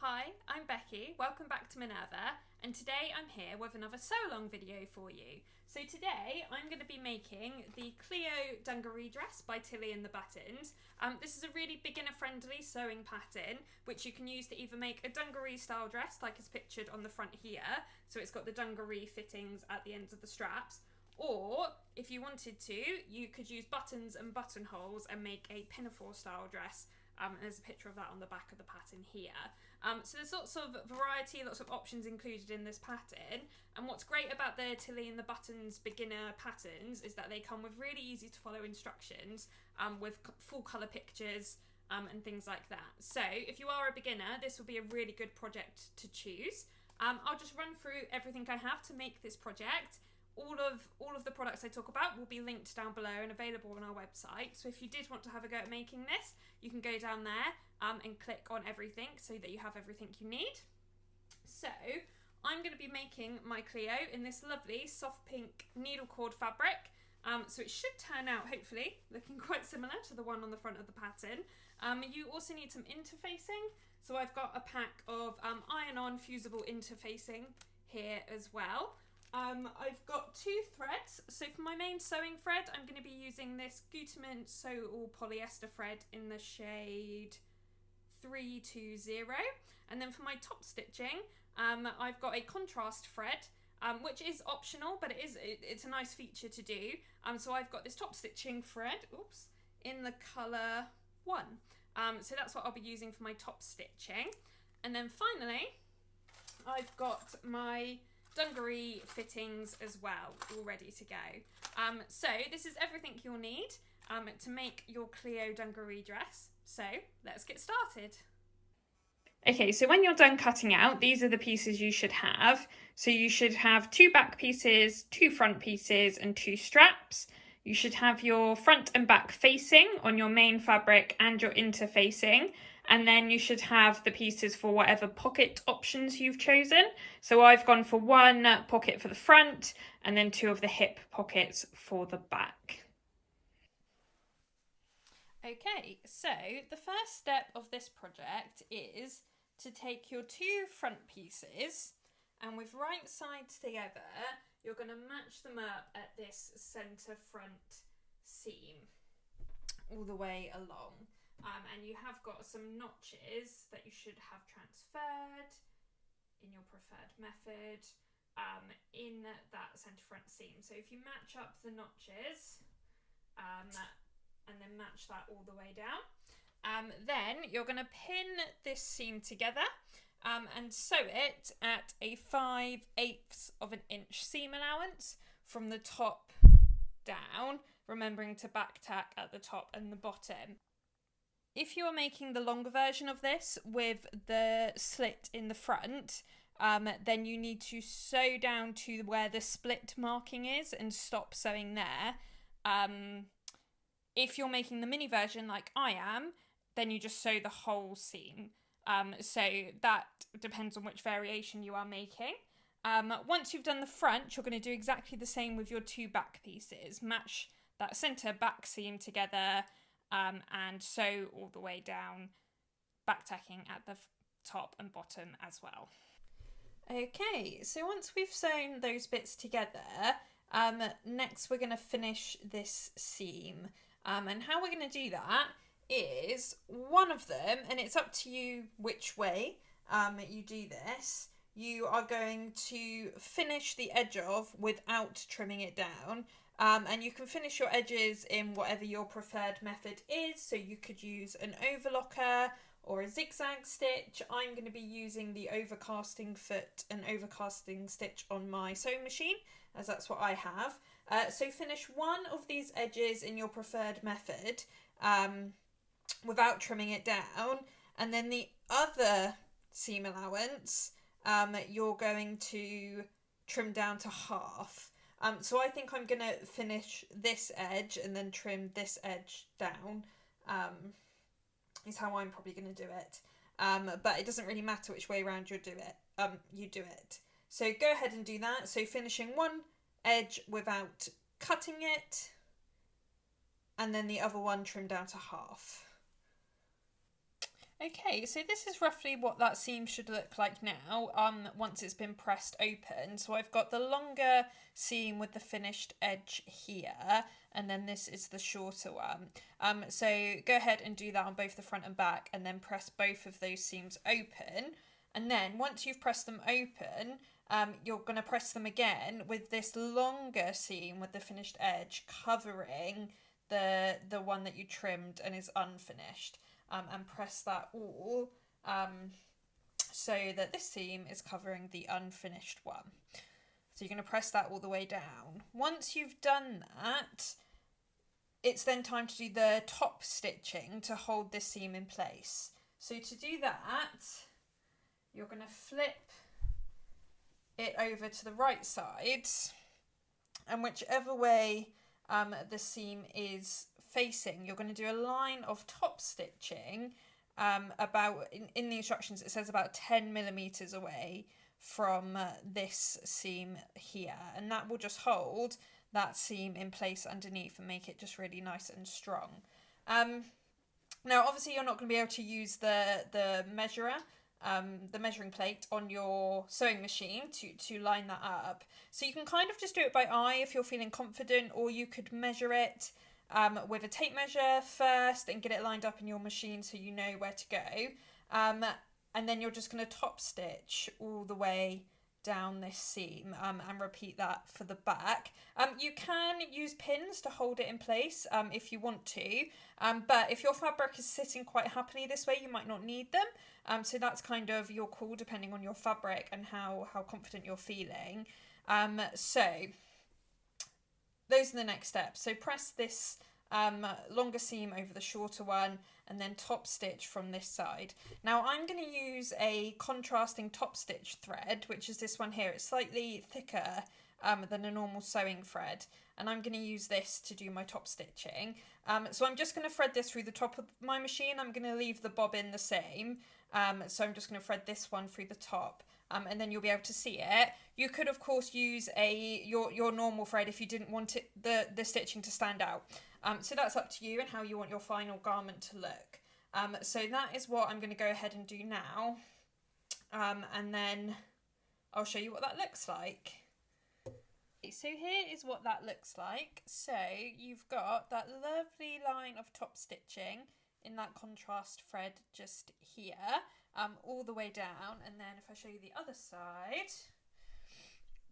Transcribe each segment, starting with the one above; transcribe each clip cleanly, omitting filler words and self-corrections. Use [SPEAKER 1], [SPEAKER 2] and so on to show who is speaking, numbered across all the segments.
[SPEAKER 1] Hi, I'm Becki, welcome back to Minerva, and today I'm here with another sew-along video for you. So today I'm going to be making the Cleo dungaree dress by Tilly and the Buttons. This is a really beginner-friendly sewing pattern, which you can use to either make a dungaree style dress like is pictured on the front here, so it's got the dungaree fittings at the ends of the straps, or if you wanted to, you could use buttons and buttonholes and make a pinafore style dress. And there's a picture of that on the back of the pattern here. So there's lots of variety, lots of options included in this pattern. And what's great about the Tilly and the Buttons beginner patterns is that they come with really easy to follow instructions with full colour pictures and things like that. So if you are a beginner, this will be a really good project to choose. I'll just run through everything I have to make this project. All of the products I talk about will be linked down below and available on our website. So if you did want to have a go at making this, you can go down there and click on everything so that you have everything you need. So I'm going to be making my Cleo in this lovely soft pink needle cord fabric. So it should turn out, hopefully, looking quite similar to the one on the front of the pattern. You also need some interfacing. So I've got a pack of iron-on fusible interfacing here as well. I've got two threads. So for my main sewing thread, I'm going to be using this Gutermann Sew All polyester thread in the shade 320. And then for my top stitching, I've got a contrast thread, which is optional, but it's a nice feature to do. So I've got this top stitching thread, in the colour 1. So that's what I'll be using for my top stitching. And then finally, I've got my dungaree fittings as well, all ready to go. So this is everything you'll need to make your Cleo dungaree dress. So let's get started. Okay, so when you're done cutting out, these are the pieces you should have. So you should have 2 back pieces, 2 front pieces, and 2 straps. You should have your front and back facing on your main fabric and your interfacing. And then you should have the pieces for whatever pocket options you've chosen. So I've gone for 1 pocket for the front and then 2 of the hip pockets for the back. Okay, so the first step of this project is to take your 2 front pieces and with right sides together, you're going to match them up at this centre front seam all the way along. And you have got some notches that you should have transferred in your preferred method in that centre front seam. So if you match up the notches and then match that all the way down, then you're going to pin this seam together and sew it at a 5/8 of an inch seam allowance from the top down, remembering to back tack at the top and the bottom. If you're making the longer version of this with the slit in the front, then you need to sew down to where the split marking is and stop sewing there. If you're making the mini version like I am, then you just sew the whole seam. So that depends on which variation you are making. Once you've done the front, you're going to do exactly the same with your 2 back pieces. Match that centre back seam together and sew all the way down, back tacking at the top and bottom as well. Okay, so once we've sewn those bits together, next we're going to finish this seam. And how we're going to do that is one of them, and it's up to you which way you do this, you are going to finish the edge of without trimming it down. And you can finish your edges in whatever your preferred method is. So you could use an overlocker or a zigzag stitch. I'm going to be using the overcasting foot and overcasting stitch on my sewing machine, as that's what I have. So finish one of these edges in your preferred method without trimming it down. And then the other seam allowance, you're going to trim down to half. So I think I'm going to finish this edge and then trim this edge down, is how I'm probably going to do it. But it doesn't really matter which way around you do it. So go ahead and do that. So finishing one edge without cutting it, and then the other one trim down to half. Okay, so this is roughly what that seam should look like now, once it's been pressed open. So I've got the longer seam with the finished edge here, and then this is the shorter one. So go ahead and do that on both the front and back, and then press both of those seams open. And then once you've pressed them open, you're going to press them again with this longer seam with the finished edge covering the one that you trimmed and is unfinished. And press that all so that this seam is covering the unfinished one. So you're going to press that all the way down. Once you've done that, it's then time to do the top stitching to hold this seam in place. So to do that, you're going to flip it over to the right side, and whichever way the seam is facing, you're going to do a line of top stitching about, in the instructions it says about 10 millimeters away from this seam here, and that will just hold that seam in place underneath and make it just really nice and strong. Now obviously you're not going to be able to use the measuring plate on your sewing machine to line that up, so you can kind of just do it by eye if you're feeling confident, or you could measure it with a tape measure first and get it lined up in your machine so you know where to go, and then you're just going to top stitch all the way down this seam, and repeat that for the back. You can use pins to hold it in place if you want to, but if your fabric is sitting quite happily this way, you might not need them, so that's kind of your call depending on your fabric and how confident you're feeling. So those are the next steps. So press this longer seam over the shorter one, and then top stitch from this side. Now I'm going to use a contrasting top stitch thread, which is this one here. It's slightly thicker than a normal sewing thread, and I'm going to use this to do my top stitching. So I'm just going to thread this through the top of my machine. I'm going to leave the bobbin the same, so I'm just going to thread this one through the top. And then you'll be able to see it. You could of course use your normal thread if you didn't want it the stitching to stand out. So that's up to you and how you want your final garment to look. So that is what I'm going to go ahead and do now, and then I'll show you what that looks like. So here is what that looks like. So you've got that lovely line of top stitching in that contrast thread just here, all the way down, and then if I show you the other side,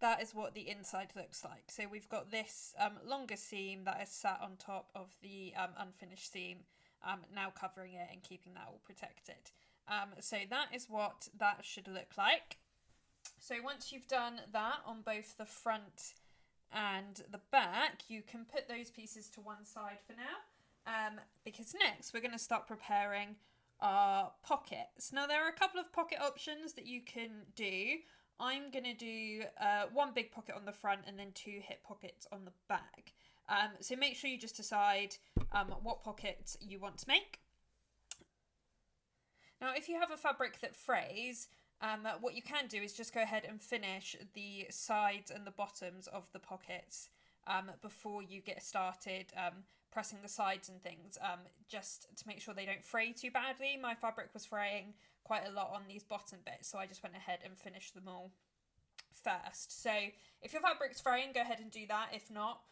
[SPEAKER 1] that is what the inside looks like. So we've got this longer seam that is sat on top of the unfinished seam, now covering it and keeping that all protected. So that is what that should look like. So once you've done that on both the front and the back, you can put those pieces to one side for now, because next we're going to start preparing our pockets. Now there are a couple of pocket options that you can do. I'm going to do one big pocket on the front and then two hip pockets on the back. So make sure you just decide what pocket you want to make. Now if you have a fabric that frays, what you can do is just go ahead and finish the sides and the bottoms of the pockets before you get started pressing the sides and things, just to make sure they don't fray too badly. My fabric was fraying quite a lot on these bottom bits, so I just went ahead and finished them all first. So if your fabric's fraying, go ahead and do that. If not,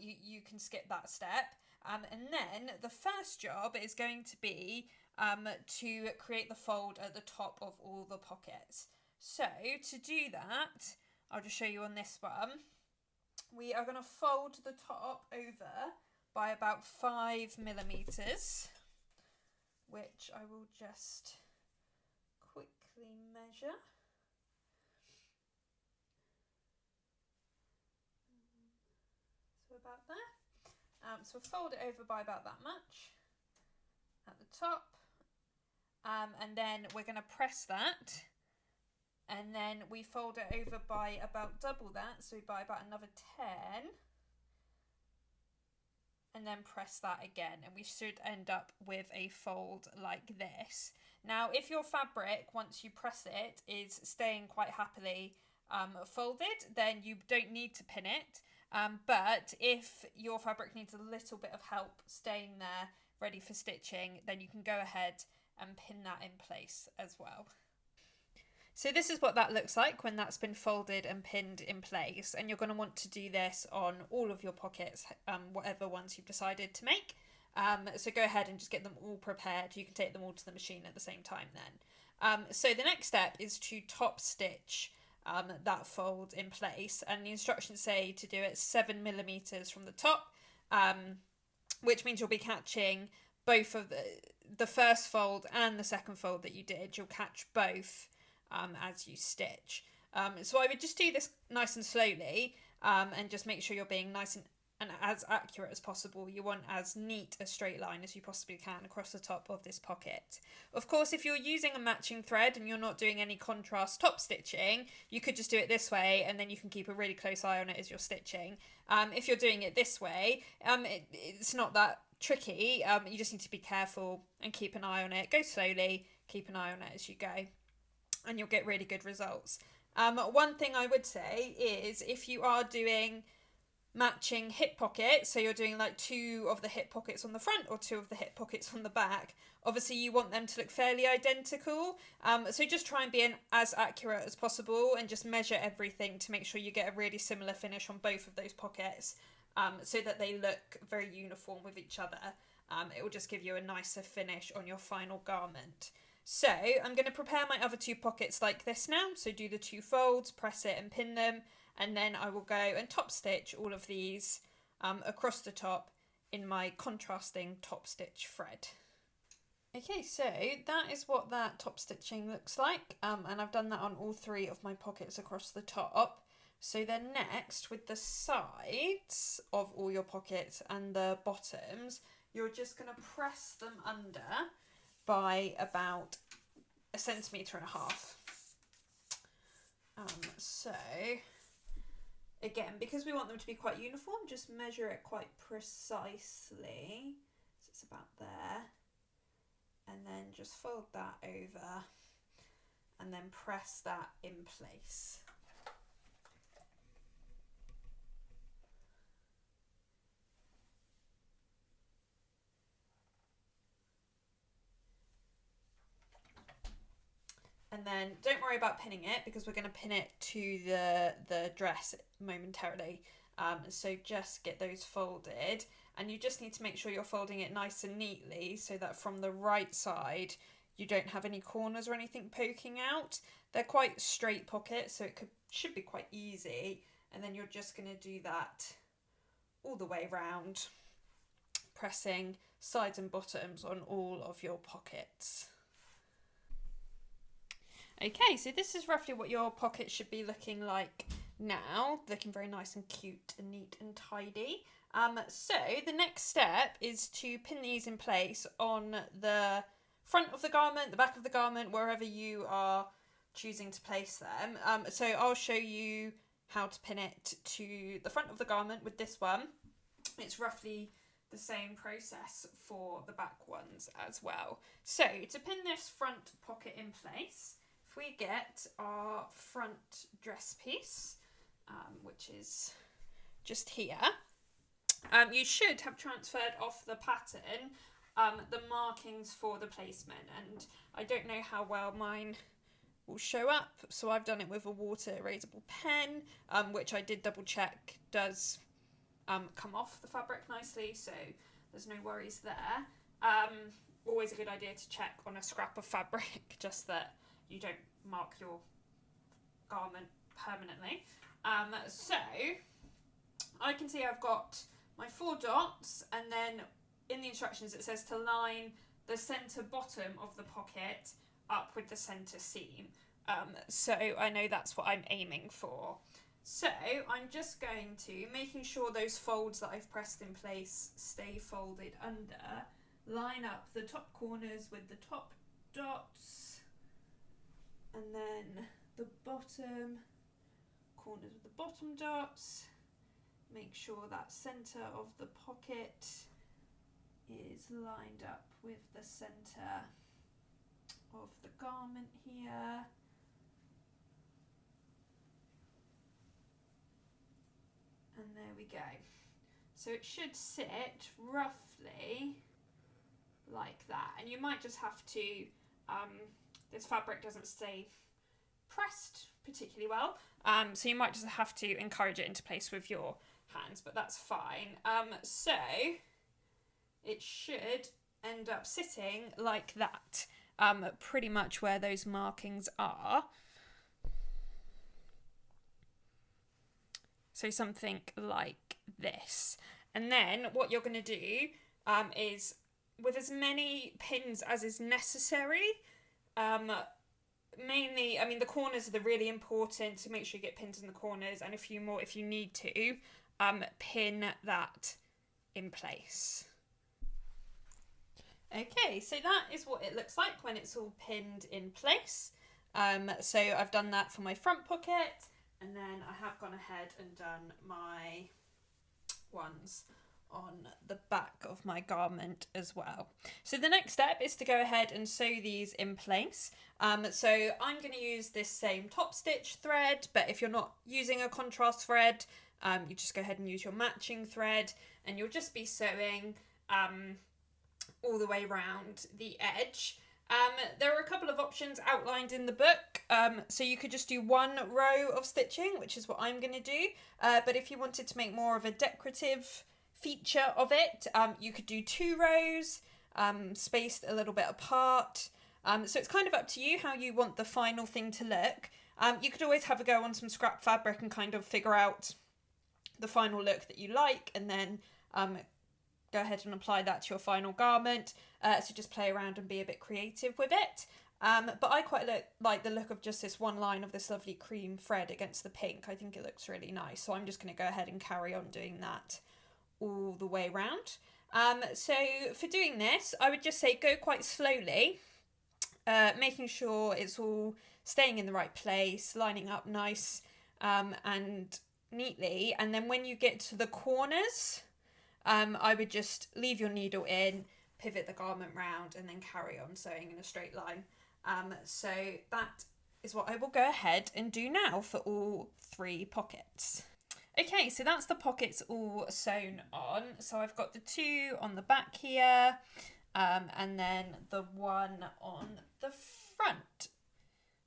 [SPEAKER 1] you can skip that step. And then the first job is going to be to create the fold at the top of all the pockets. So to do that, I'll just show you on this one. We are going to fold the top over by about 5 millimeters, which I will just quickly measure. So about there. So fold it over by about that much at the top, and then we're going to press that, and then we fold it over by about double that, so by about another 10, and then press that again, and we should end up with a fold like this. Now if your fabric, once you press it, is staying quite happily folded, then you don't need to pin it, but if your fabric needs a little bit of help staying there ready for stitching, then you can go ahead and pin that in place as well. So this is what that looks like when that's been folded and pinned in place, and you're going to want to do this on all of your pockets, whatever ones you've decided to make. So go ahead and just get them all prepared. You can take them all to the machine at the same time then. So the next step is to top stitch that fold in place, and the instructions say to do it 7mm from the top, which means you'll be catching both of the first fold and the second fold that you did. You'll catch both as you stitch. So I would just do this nice and slowly, and just make sure you're being nice and as accurate as possible. You want as neat a straight line as you possibly can across the top of this pocket. Of course, if you're using a matching thread and you're not doing any contrast top stitching, you could just do it this way, and then you can keep a really close eye on it as you're stitching. If you're doing it this way, it's not that tricky. You just need to be careful and keep an eye on it. Go slowly, keep an eye on it as you go, and you'll get really good results. One thing I would say is, if you are doing matching hip pockets, so you're doing like 2 of the hip pockets on the front or 2 of the hip pockets on the back, obviously you want them to look fairly identical, so just try and be as accurate as possible and just measure everything to make sure you get a really similar finish on both of those pockets, so that they look very uniform with each other. It will just give you a nicer finish on your final garment. So I'm going to prepare my other 2 pockets like this now. So do the 2 folds, press it and pin them, and then I will go and top stitch all of these across the top in my contrasting top stitch thread. Okay, so that is what that top stitching looks like, and I've done that on all 3 of my pockets across the top. So then next, with the sides of all your pockets and the bottoms, you're just going to press them under by about 1.5 centimeters. So again, because we want them to be quite uniform, just measure it quite precisely. So it's about there, and then just fold that over and then press that in place. And then don't worry about pinning it, because we're going to pin it to the dress momentarily. So just get those folded, and you just need to make sure you're folding it nice and neatly so that from the right side you don't have any corners or anything poking out. They're quite straight pockets, so should be quite easy. And then you're just going to do that all the way round, pressing sides and bottoms on all of your pockets. Okay, so this is roughly what your pocket should be looking like now, looking very nice and cute and neat and tidy. So the next step is to pin these in place on the front of the garment, the back of the garment, wherever you are choosing to place them. So I'll show you how to pin it to the front of the garment with this one. It's roughly the same process for the back ones as well. So to pin this front pocket in place, if we get our front dress piece, which is just here, you should have transferred off the pattern the markings for the placement, and I don't know how well mine will show up, so I've done it with a water erasable pen, which I did double check does come off the fabric nicely, so there's no worries there. Always a good idea to check on a scrap of fabric, just that you don't mark your garment permanently. So I can see I've got my 4 dots, and then in the instructions it says to line the centre bottom of the pocket up with the centre seam. So I know that's what I'm aiming for. So I'm just going to, making sure those folds that I've pressed in place stay folded under, line up the top corners with the top dots, and then the bottom corners with the bottom dots. Make sure that centre of the pocket is lined up with the centre of the garment here. And there we go. So it should sit roughly like that. And you might just have to, this fabric doesn't stay pressed particularly well, so you might just have to encourage it into place with your hands, but that's fine. So it should end up sitting like that, pretty much where those markings are. So something like this. And then what you're going to do is, with as many pins as is necessary, mainly, I mean, the corners are the really important, so make sure you get pins in the corners, and a few more if you need to, pin that in place. Okay, so that is what it looks like when it's all pinned in place. So I've done that for my front pocket, and then I have gone ahead and done my ones on the back of my garment as well. So the next step is to go ahead and sew these in place. So I'm going to use this same top stitch thread, but if you're not using a contrast thread, you just go ahead and use your matching thread, and you'll just be sewing all the way around the edge. There are a couple of options outlined in the book, so you could just do one row of stitching, which is what I'm going to do, but if you wanted to make more of a decorative feature of it, you could do 2 rows, spaced a little bit apart, so it's kind of up to you how you want the final thing to look. You could always have a go on some scrap fabric and kind of figure out the final look that you like, and then go ahead and apply that to your final garment. So just play around and be a bit creative with it. But I quite like the look of just this one line of this lovely cream thread against the pink. I think it looks really nice. So I'm just going to go ahead and carry on doing that all the way around. So for doing this, I would just say go quite slowly, making sure it's all staying in the right place, lining up nice and neatly. And then when you get to the corners, I would just leave your needle in, pivot the garment round, and then carry on sewing in a straight line. So that is what I will go ahead and do now for all 3 pockets. Okay, so that's the pockets all sewn on. So I've got the 2 on the back here, and then the 1 on the front.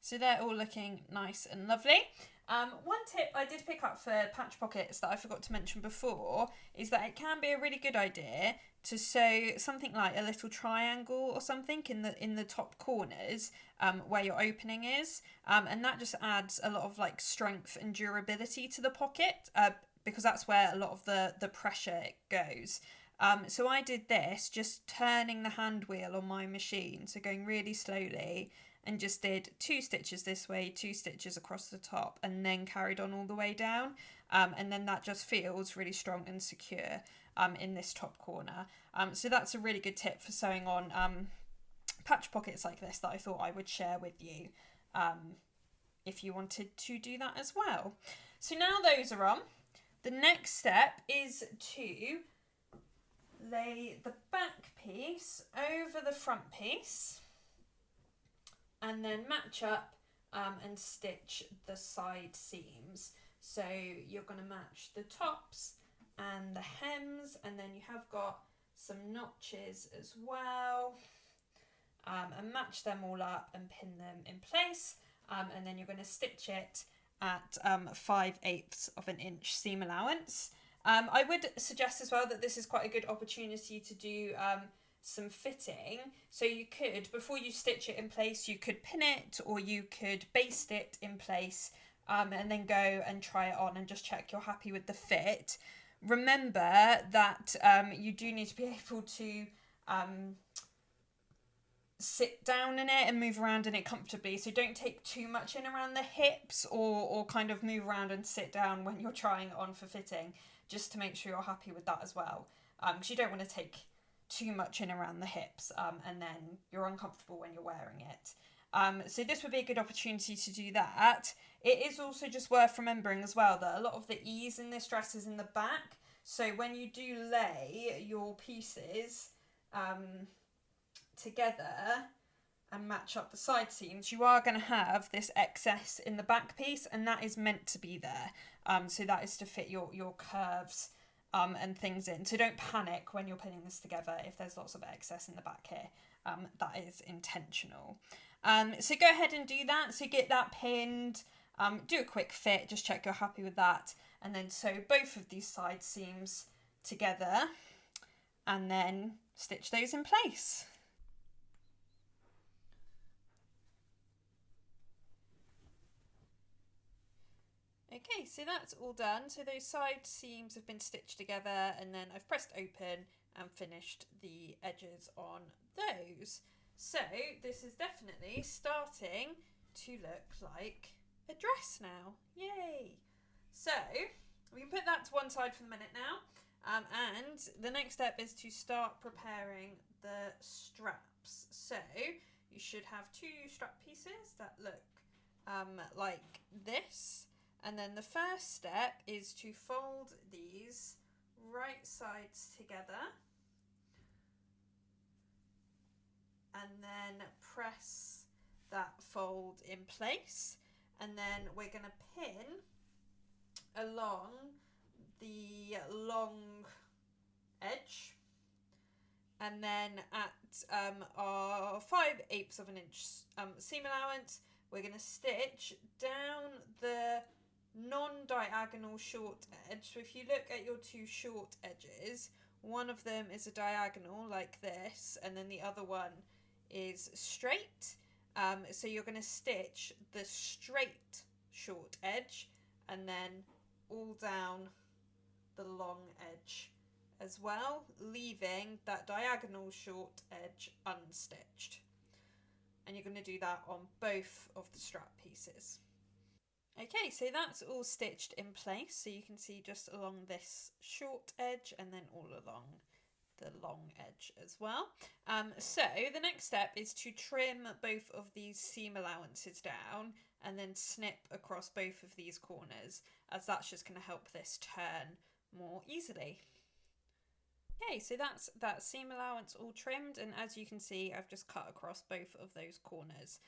[SPEAKER 1] So they're all looking nice and lovely. One tip I did pick up for patch pockets that I forgot to mention before is that it can be a really good idea to sew something like a little triangle or something in the top corners where your opening is, and that just adds a lot of like strength and durability to the pocket, because that's where a lot of the pressure goes. So I did this just turning the hand wheel on my machine, so going really slowly, and just did 2 stitches this way, 2 stitches across the top, and then carried on all the way down. And then that just feels really strong and secure in this top corner. So that's a really good tip for sewing on patch pockets like this that I thought I would share with you if you wanted to do that as well. So now those are on, the next step is to lay the back piece over the front piece, and then match up and stitch the side seams. So you're going to match the tops and the hems, and then you have got some notches as well, and match them all up and pin them in place, and then you're going to stitch it at 5/8 of an inch seam allowance. I would suggest as well that this is quite a good opportunity to do some fitting. So you could, before you stitch it in place, you could pin it, or you could baste it in place, and then go and try it on and just check you're happy with the fit. Remember that you do need to be able to sit down in it and move around in it comfortably, so don't take too much in around the hips, or kind of move around and sit down when you're trying it on for fitting, just to make sure you're happy with that as well, because you don't want to take too much in around the hips, and then you're uncomfortable when you're wearing it. So this would be a good opportunity to do that. It is also just worth remembering as well that a lot of the ease in this dress is in the back, so when you do lay your pieces together and match up the side seams, you are going to have this excess in the back piece, and that is meant to be there. So that is to fit your curves and things in. So don't panic when you're putting this together if there's lots of excess in the back here. That is intentional. So go ahead and do that. So get that pinned, do a quick fit, just check you're happy with that. And then sew both of these side seams together and then stitch those in place. Okay, so that's all done. So those side seams have been stitched together, and then I've pressed open and finished the edges on those. So this is definitely starting to look like a dress now. Yay! So we can put that to one side for the minute now. And the next step is to start preparing the straps. So you should have two strap pieces that look like this. And then the first step is to fold these right sides together and then press that fold in place. And then we're going to pin along the long edge. And then at our 5/8 of an inch seam allowance, we're going to stitch down the non-diagonal short edge. So if you look at your two short edges, one of them is a diagonal like this, and then the other one is straight. So you're going to stitch the straight short edge and then all down the long edge as well, leaving that diagonal short edge unstitched. And you're going to do that on both of the strap pieces. Okay, so that's all stitched in place, so you can see just along this short edge and then all along the long edge as well. So the next step is to trim both of these seam allowances down and then snip across both of these corners, as that's just going to help this turn more easily. Okay, so that's that seam allowance all trimmed, and as you can see, I've just cut across both of those corners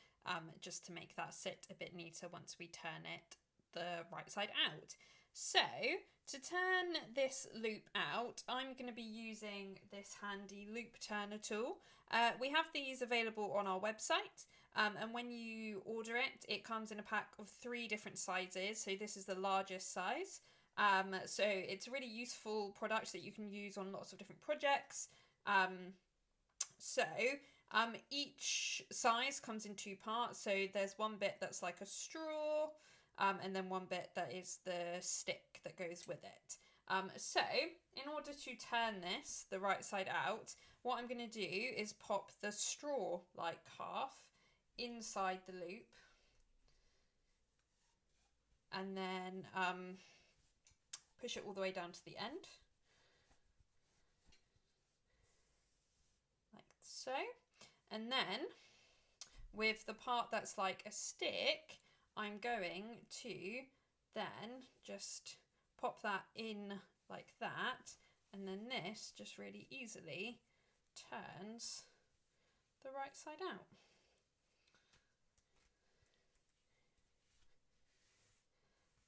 [SPEAKER 1] just to make that sit a bit neater once we turn it the right side out. So to turn this loop out, I'm going to be using this handy loop turner tool. We have these available on our website, and when you order it, it comes in a pack of 3 different sizes. So this is the largest size. So it's a really useful product that you can use on lots of different projects. Each size comes in 2 parts. So there's one bit that's like a straw, and then one bit that is the stick that goes with it. So in order to turn this the right side out, what I'm going to do is pop the straw like half inside the loop, and then push it all the way down to the end, like so. And then with the part that's like a stick, I'm going to then just pop that in like that, and then this just really easily turns the right side out.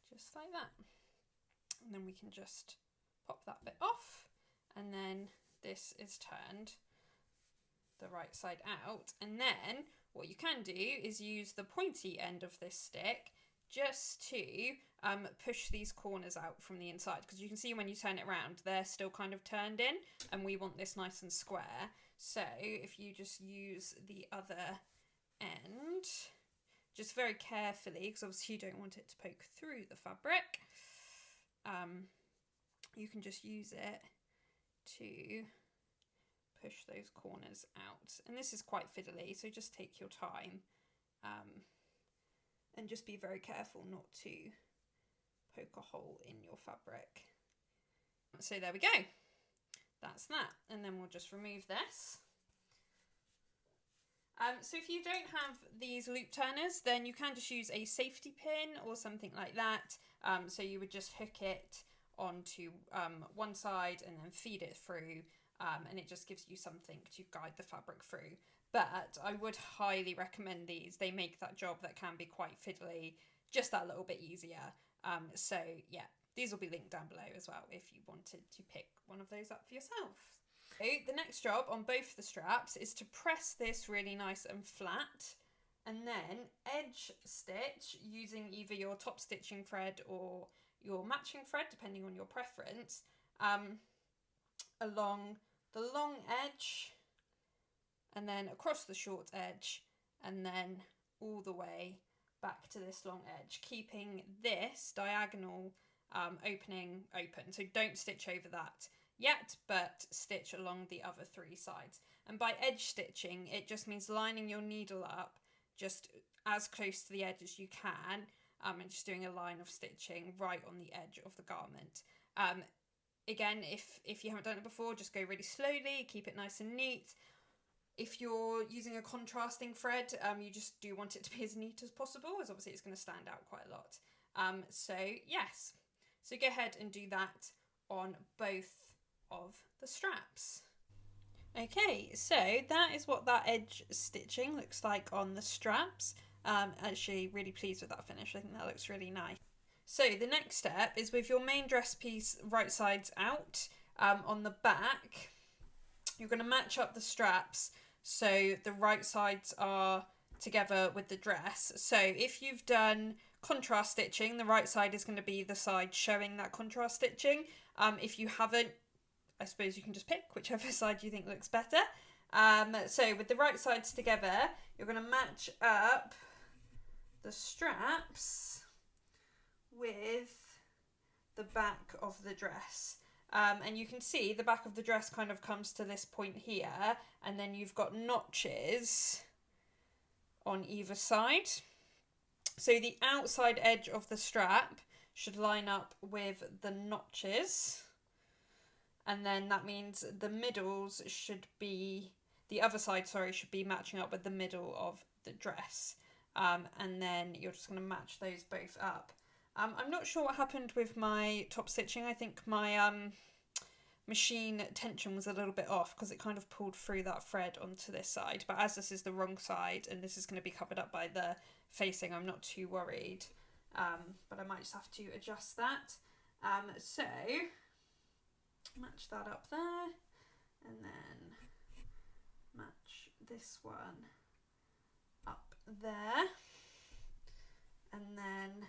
[SPEAKER 1] Just like that. And then we can just pop that bit off, and then this is turned the right side out. And then what you can do is use the pointy end of this stick just to push these corners out from the inside, because you can see when you turn it around, they're still kind of turned in, and we want this nice and square. So if you just use the other end, just very carefully, because obviously you don't want it to poke through the fabric, you can just use it to push those corners out. And this is quite fiddly, so just take your time and just be very careful not to poke a hole in your fabric. So there we go, that's that. And then we'll just remove this. So if you don't have these loop turners, then you can just use a safety pin or something like that. So you would just hook it onto one side and then feed it through, and it just gives you something to guide the fabric through. But I would highly recommend these. They make that job that can be quite fiddly just that little bit easier. So yeah, these will be linked down below as well if you wanted to pick one of those up for yourself. So the next job on both the straps is to press this really nice and flat, and then edge stitch using either your top stitching thread or your matching thread, depending on your preference, along the long edge and then across the short edge and then all the way back to this long edge, keeping this diagonal opening open. So don't stitch over that yet, but stitch along the other 3 sides. And by edge stitching, it just means lining your needle up just as close to the edge as you can, and just doing a line of stitching right on the edge of the garment. Again, if you haven't done it before, just go really slowly, keep it nice and neat. If you're using a contrasting thread, you just do want it to be as neat as possible, as obviously it's going to stand out quite a lot. So yes, so go ahead and do that on both of the straps. Okay, so that is what that edge stitching looks like on the straps. Actually really pleased with that finish. I think that looks really nice. So the next step is with your main dress piece right sides out, on the back, you're going to match up the straps so the right sides are together with the dress. So if you've done contrast stitching, the right side is going to be the side showing that contrast stitching. If you haven't, I suppose you can just pick whichever side you think looks better. So with the right sides together, you're going to match up the straps with the back of the dress. And you can see the back of the dress kind of comes to this point here, and then you've got notches on either side. So the outside edge of the strap should line up with the notches, and then that means the middles should be, the other side, sorry, should be matching up with the middle of the dress. And then you're just going to match those both up. I'm not sure what happened with my top stitching. I think my machine tension was a little bit off because it kind of pulled through that thread onto this side. But as this is the wrong side and this is going to be covered up by the facing, I'm not too worried. But I might just have to adjust that. So match that up there, and then match this one up there, and then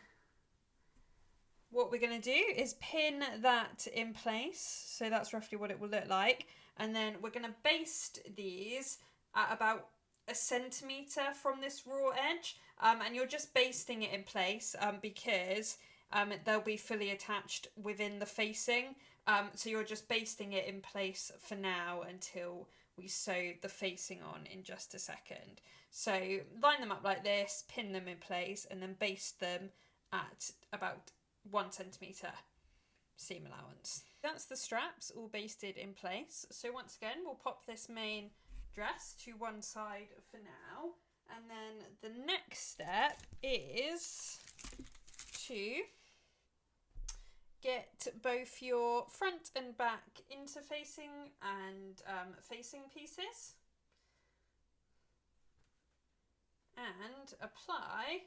[SPEAKER 1] what we're going to do is pin that in place. So that's roughly what it will look like. And then we're going to baste these at about 1 centimetre from this raw edge. And you're just basting it in place because they'll be fully attached within the facing. So you're just basting it in place for now until we sew the facing on in just a second. So line them up like this, pin them in place, and then baste them at about 1 centimetre seam allowance. That's the straps all basted in place. So once again, we'll pop this main dress to one side for now. And then the next step is to get both your front and back interfacing and facing pieces, and apply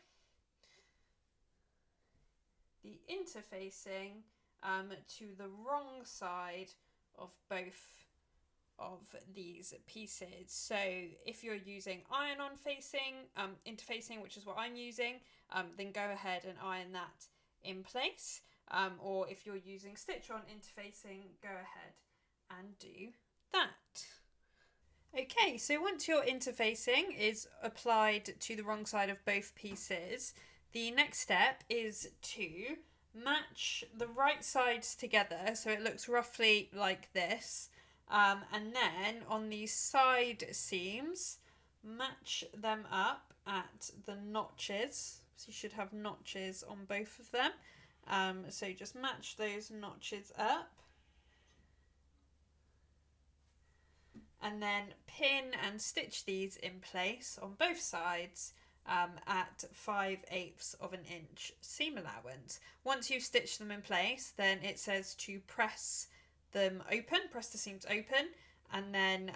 [SPEAKER 1] the interfacing to the wrong side of both of these pieces. So if you're using iron-on facing, interfacing, which is what I'm using, then go ahead and iron that in place. Or if you're using stitch-on interfacing, go ahead and do that. Okay, so once your interfacing is applied to the wrong side of both pieces, the next step is to match the right sides together so it looks roughly like this. And then on these side seams, match them up at the notches. So you should have notches on both of them. So just match those notches up. And then pin and stitch these in place on both sides at 5/8 of an inch seam allowance. Once you've stitched them in place, then it says to press them open, press the seams open, and then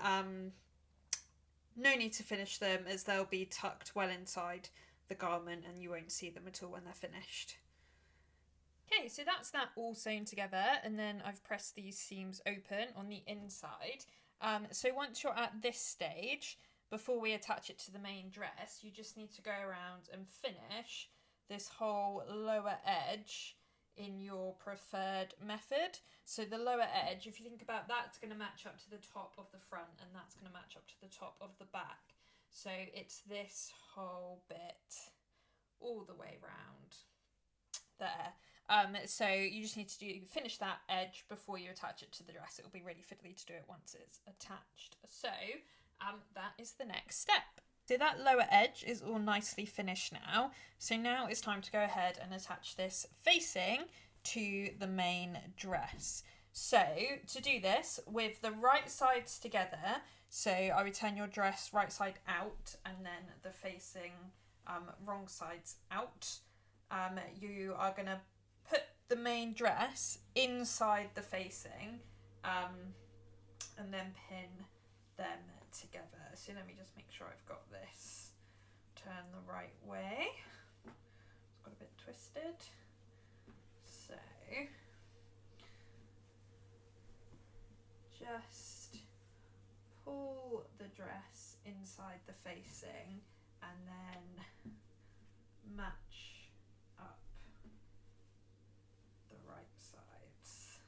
[SPEAKER 1] no need to finish them as they'll be tucked well inside the garment and you won't see them at all when they're finished. Okay, so that's that all sewn together, and then I've pressed these seams open on the inside. So once you're at this stage, before we attach it to the main dress, you just need to go around and finish this whole lower edge in your preferred method. So the lower edge, if you think about that, it's going to match up to the top of the front, and that's going to match up to the top of the back. So it's this whole bit all the way round there. So you just need to finish that edge before you attach it to the dress. It'll be really fiddly to do it once it's attached. So that is the next step. So that lower edge is all nicely finished now. So now it's time to go ahead and attach this facing to the main dress. So to do this, with the right sides together, so I would turn your dress right side out and then the facing wrong sides out. You are going to put the main dress inside the facing and then pin them together. So let me just make sure I've got this turned the right way. It's got a bit twisted. So just pull the dress inside the facing and then match up the right sides.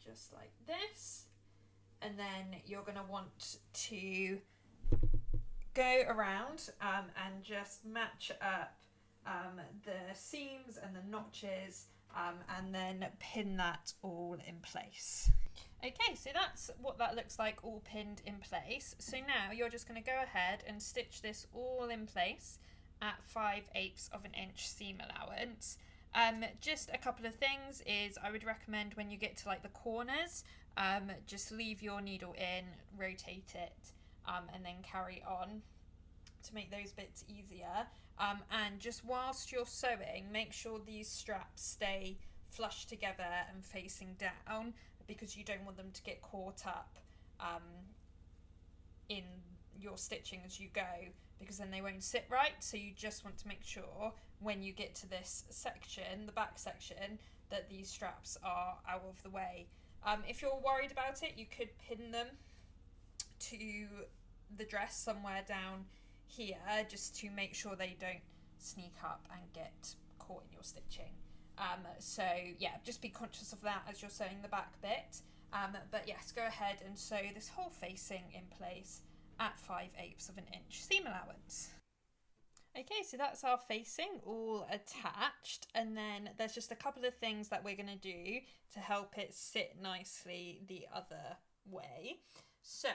[SPEAKER 1] Just like this. And then you're going to want to go around and just match up the seams and the notches and then pin that all in place. Okay, so that's what that looks like all pinned in place. So now you're just going to go ahead and stitch this all in place at 5/8 of an inch seam allowance. Just a couple of things is I would recommend when you get to like the corners, just leave your needle in, rotate it, and then carry on to make those bits easier. And just whilst you're sewing, make sure these straps stay flush together and facing down, because you don't want them to get caught up in your stitching as you go, because then they won't sit right. So you just want to make sure when you get to this section, the back section, that these straps are out of the way. If you're worried about it, you could pin them to the dress somewhere down here just to make sure they don't sneak up and get caught in your stitching. So yeah, just be conscious of that as you're sewing the back bit. But yes, go ahead and sew this whole facing in place at 5/8 of an inch seam allowance. Okay, so that's our facing all attached, and then there's just a couple of things that we're going to do to help it sit nicely the other way. So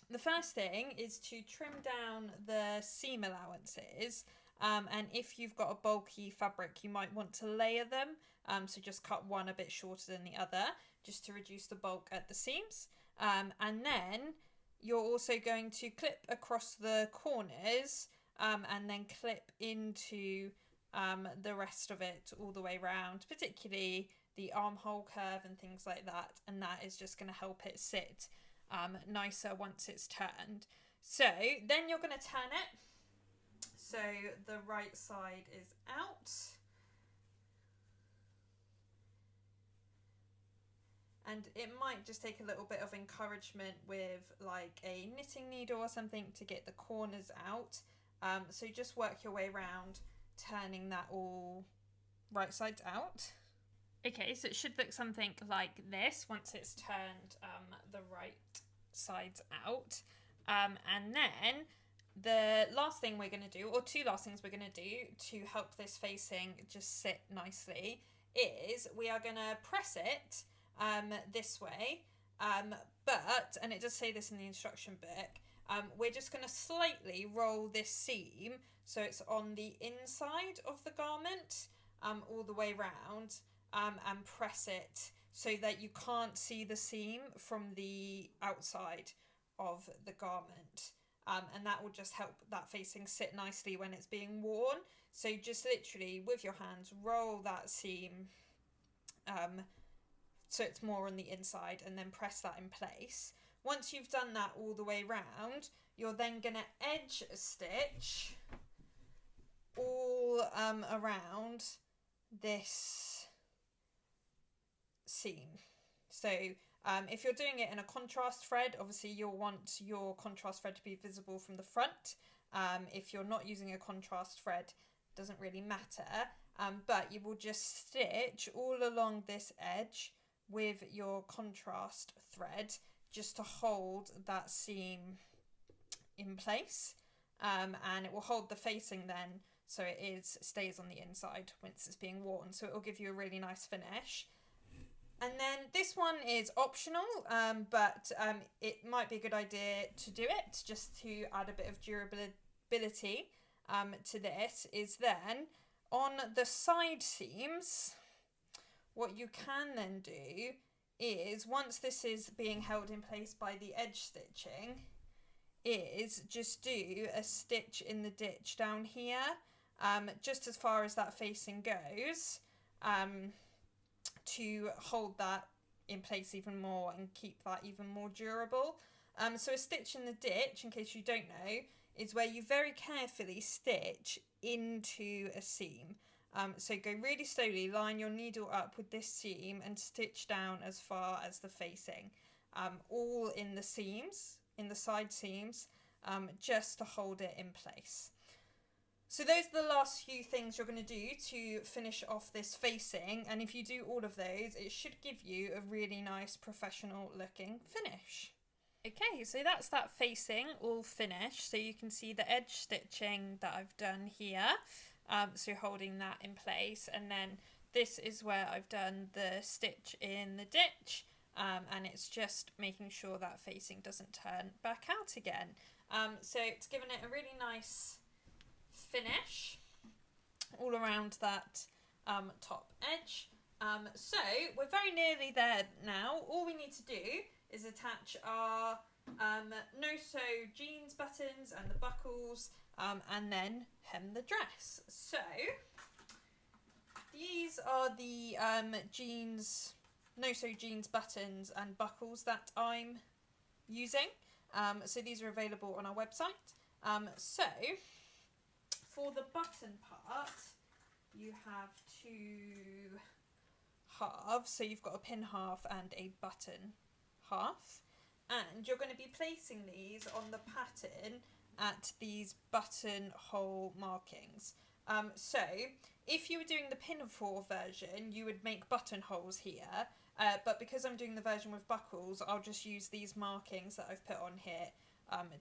[SPEAKER 1] the first thing is to trim down the seam allowances, and if you've got a bulky fabric you might want to layer them, so just cut one a bit shorter than the other just to reduce the bulk at the seams, and then you're also going to clip across the corners and then clip into the rest of it all the way around, particularly the armhole curve and things like that, and that is just going to help it sit nicer once it's turned. So then you're going to turn it so the right side is out, and it might just take a little bit of encouragement with like a knitting needle or something to get the corners out. So just work your way around turning that all right sides out. Okay, so it should look something like this once it's turned the right sides out. And then the last thing we're going to do, or two last things we're going to do to help this facing just sit nicely, is we are going to press it this way, but, and it does say this in the instruction book, we're just going to slightly roll this seam so it's on the inside of the garment all the way round, and press it so that you can't see the seam from the outside of the garment, and that will just help that facing sit nicely when it's being worn. So just literally with your hands roll that seam so it's more on the inside, and then press that in place. Once you've done that all the way round, you're then going to edge stitch all around this seam. So if you're doing it in a contrast thread, obviously you'll want your contrast thread to be visible from the front. If you're not using a contrast thread, it doesn't really matter, but you will just stitch all along this edge with your contrast thread just to hold that seam in place, and it will hold the facing then so it stays on the inside once it's being worn, so it will give you a really nice finish. And then this one is optional, but it might be a good idea to do it just to add a bit of durability to this. Is then on the side seams, what you can then do is, once this is being held in place by the edge stitching, is just do a stitch in the ditch down here, just as far as that facing goes, to hold that in place even more and keep that even more durable. So a stitch in the ditch, in case you don't know, is where you very carefully stitch into a seam. So go really slowly, line your needle up with this seam and stitch down as far as the facing, all in the seams, in the side seams, just to hold it in place. So those are the last few things you're going to do to finish off this facing, and if you do all of those, it should give you a really nice professional looking finish. Okay, so that's that facing all finished. So you can see the edge stitching that I've done here, so holding that in place, and then this is where I've done the stitch in the ditch, and it's just making sure that facing doesn't turn back out again. So it's given it a really nice finish all around that top edge. So we're very nearly there now. All we need to do is attach our no-sew jeans buttons and the buckles, and then hem the dress. So these are the jeans, no-sew jeans buttons and buckles that I'm using. So these are available on our website. So for the button part, you have two halves. So you've got a pin half and a button half. And you're going to be placing these on the pattern at these buttonhole markings. So if you were doing the pinafore version, you would make buttonholes here. But because I'm doing the version with buckles, I'll just use these markings that I've put on here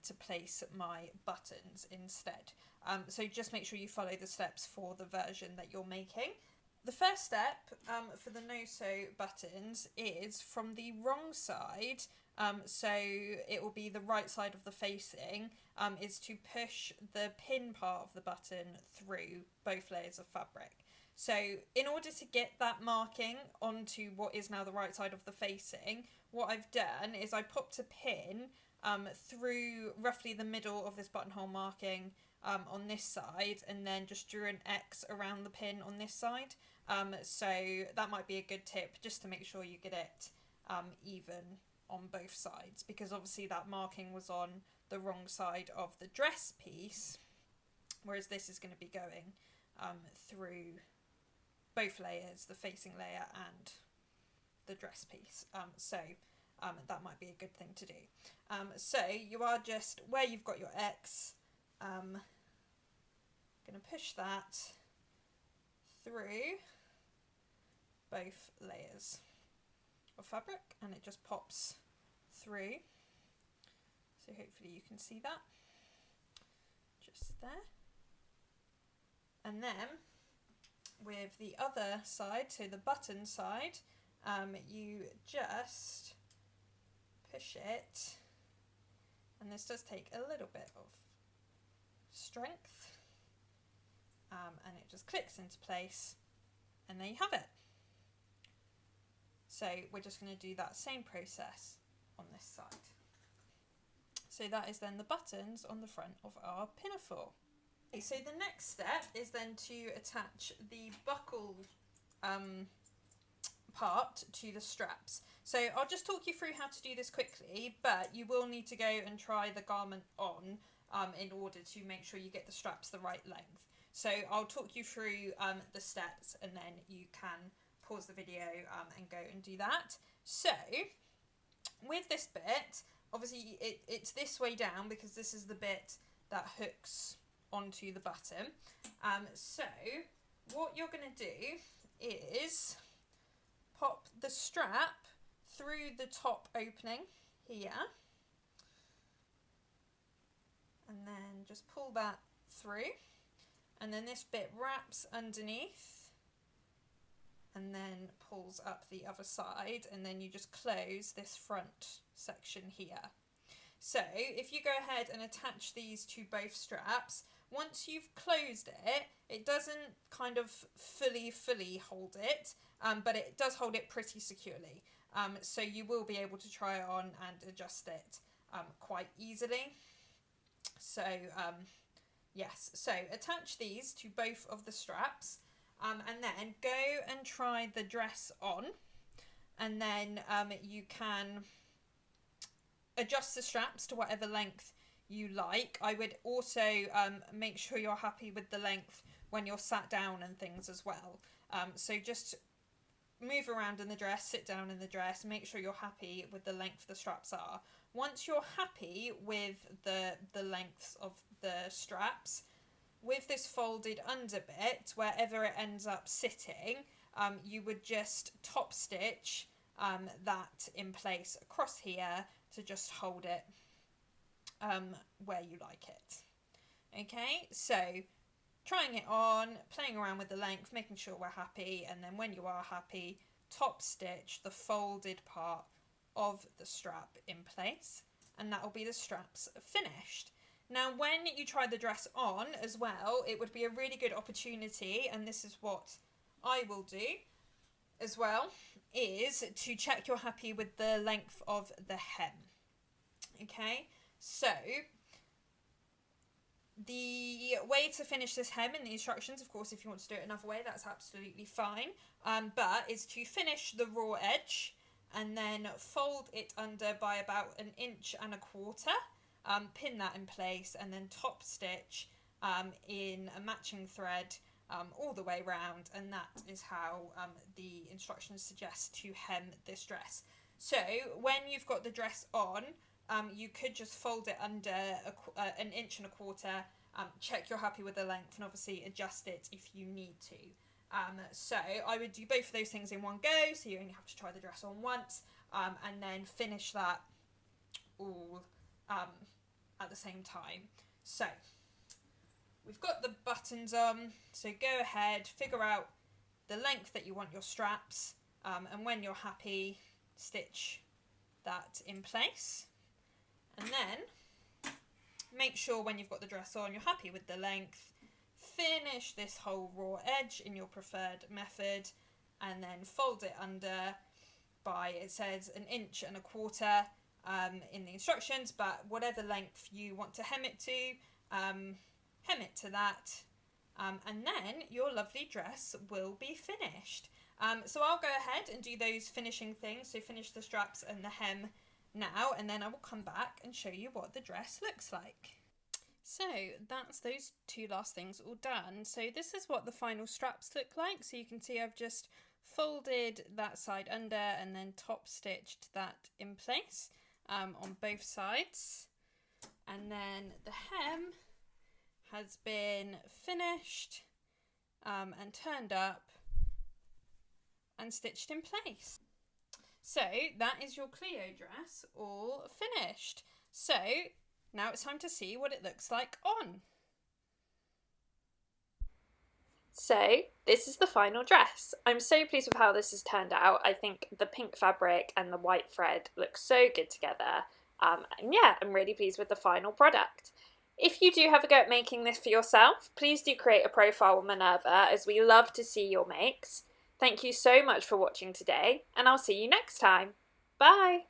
[SPEAKER 1] to place my buttons instead. So just make sure you follow the steps for the version that you're making. The first step for the no-sew buttons is from the wrong side, so it will be the right side of the facing, is to push the pin part of the button through both layers of fabric. So in order to get that marking onto what is now the right side of the facing, what I've done is I popped a pin through roughly the middle of this buttonhole marking on this side, and then just drew an X around the pin on this side. So that might be a good tip, just to make sure you get it even on both sides, because obviously that marking was on the wrong side of the dress piece, whereas this is going to be going through both layers, the facing layer and the dress piece. So that might be a good thing to do. So you are just, where you've got your X, going to push that through both layers of fabric, and it just pops through. So hopefully you can see that just there. And then with the other side, so the button side, you just push it, and this does take a little bit of strength, and it just clicks into place, and there you have it. So we're just going to do that same process on this side. So that is then the buttons on the front of our pinafore. Okay, so the next step is then to attach the buckle part to the straps. So I'll just talk you through how to do this quickly, but you will need to go and try the garment on in order to make sure you get the straps the right length. So I'll talk you through the steps, and then you can pause the video and go and do that. So with this bit, obviously it's this way down because this is the bit that hooks onto the button. So what you're going to do is pop the strap through the top opening here, and then just pull that through, and then this bit wraps underneath and then pulls up the other side, and then you just close this front section here. So if you go ahead and attach these to both straps, once you've closed it, it doesn't kind of fully hold it, but it does hold it pretty securely. So you will be able to try it on and adjust it quite easily. So yes, so attach these to both of the straps, and then go and try the dress on, and then you can adjust the straps to whatever length you like. I would also make sure you're happy with the length when you're sat down and things as well. So just move around in the dress, sit down in the dress, make sure you're happy with the length the straps are. Once you're happy with the lengths of the straps, with this folded under bit, wherever it ends up sitting, you would just top stitch that in place across here to just hold it where you like it. Okay, so trying it on, playing around with the length, making sure we're happy, and then when you are happy, top stitch the folded part of the strap in place, and that will be the straps finished. Now when you try the dress on as well, it would be a really good opportunity, and this is what I will do as well, is to check you're happy with the length of the hem. Okay, so the way to finish this hem in the instructions, of course, if you want to do it another way, that's absolutely fine, but is to finish the raw edge and then fold it under by about 1.25 inches, pin that in place, and then top stitch in a matching thread all the way round, and that is how the instructions suggest to hem this dress. So when you've got the dress on, you could just fold it under 1.25 inches, check you're happy with the length, and obviously adjust it if you need to. So I would do both of those things in one go, so you only have to try the dress on once, and then finish that all at the same time. So we've got the buttons on, so go ahead, figure out the length that you want your straps, and when you're happy, stitch that in place. And then make sure when you've got the dress on, you're happy with the length. Finish this whole raw edge in your preferred method, and then fold it under by, it says 1.25 inches in the instructions, but whatever length you want to hem it to, hem it to that, and then your lovely dress will be finished. So I'll go ahead and do those finishing things, so finish the straps and the hem now, and then I will come back and show you what the dress looks like. So that's those two last things all done. So this is what the final straps look like. So you can see I've just folded that side under and then top stitched that in place on both sides, and then the hem has been finished and turned up and stitched in place. So that is your Cleo dress all finished. So now it's time to see what it looks like on. So this is the final dress. I'm so pleased with how this has turned out. I think the pink fabric and the white thread look so good together. And yeah, I'm really pleased with the final product. If you do have a go at making this for yourself, please do create a profile with Minerva, as we love to see your makes. Thank you so much for watching today, and I'll see you next time. Bye!